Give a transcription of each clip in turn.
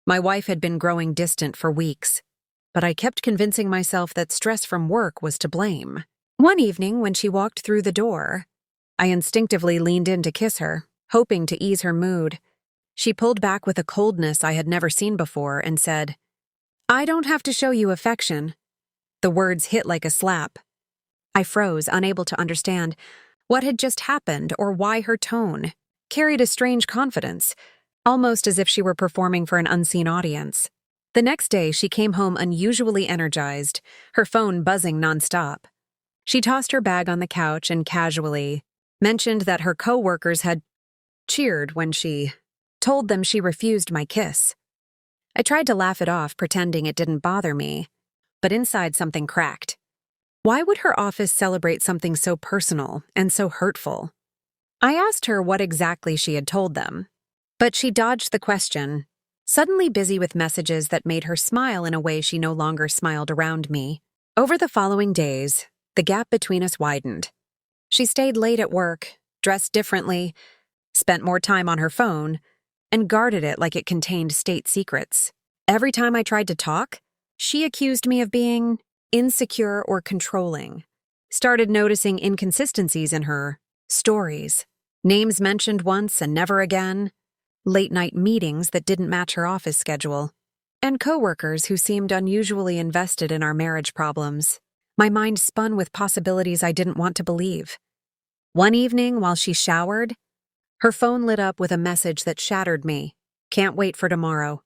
My wife had been growing distant for weeks, but I kept convincing myself that stress from work was to blame. One evening, when she walked through the door, I instinctively leaned in to kiss her, hoping to ease her mood. She pulled back with a coldness I had never seen before and said, "I don't have to show you affection." The words hit like a slap. I froze, unable to understand what had just happened or why her tone carried a strange confidence, almost as if she were performing for an unseen audience. The next day, she came home unusually energized, her phone buzzing nonstop. She tossed her bag on the couch and casually mentioned that her coworkers had cheered when she told them she refused my kiss. I tried to laugh it off, pretending it didn't bother me, but inside something cracked. Why would her office celebrate something so personal and so hurtful? I asked her what exactly she had told them, but she dodged the question, suddenly busy with messages that made her smile in a way she no longer smiled around me. Over the following days, the gap between us widened. She stayed late at work, dressed differently, spent more time on her phone, and guarded it like it contained state secrets. Every time I tried to talk, she accused me of being insecure or controlling. Started noticing inconsistencies in her stories, names mentioned once and never again, late-night meetings that didn't match her office schedule, and coworkers who seemed unusually invested in our marriage problems. My mind spun with possibilities I didn't want to believe. One evening, while she showered, her phone lit up with a message that shattered me. "Can't wait for tomorrow.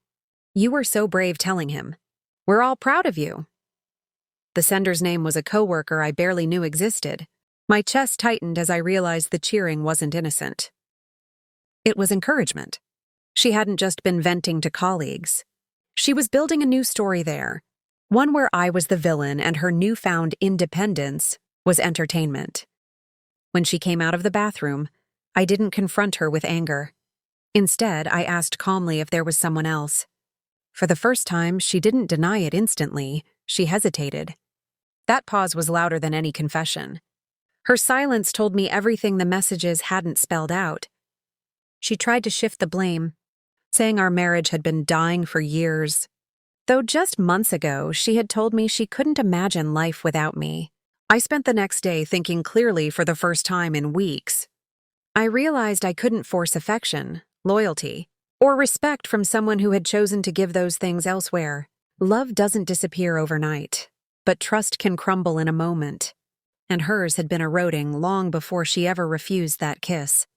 You were so brave telling him. We're all proud of you." The sender's name was a coworker I barely knew existed. My chest tightened as I realized the cheering wasn't innocent. It was encouragement. She hadn't just been venting to colleagues. She was building a new story there, one where I was the villain and her newfound independence was entertainment. When she came out of the bathroom, I didn't confront her with anger. Instead, I asked calmly if there was someone else. For the first time, she didn't deny it instantly. She hesitated. That pause was louder than any confession. Her silence told me everything the messages hadn't spelled out. She tried to shift the blame, saying our marriage had been dying for years, though just months ago she had told me she couldn't imagine life without me. I spent the next day thinking clearly for the first time in weeks. I realized I couldn't force affection, loyalty, or respect from someone who had chosen to give those things elsewhere. Love doesn't disappear overnight, but trust can crumble in a moment, and hers had been eroding long before she ever refused that kiss.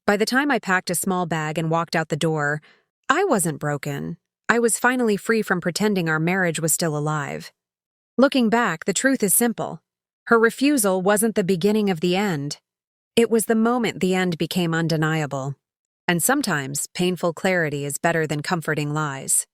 By the time I packed a small bag and walked out the door, I wasn't broken. I was finally free from pretending our marriage was still alive. Looking back, the truth is simple. Her refusal wasn't the beginning of the end. It was the moment the end became undeniable. And sometimes painful clarity is better than comforting lies.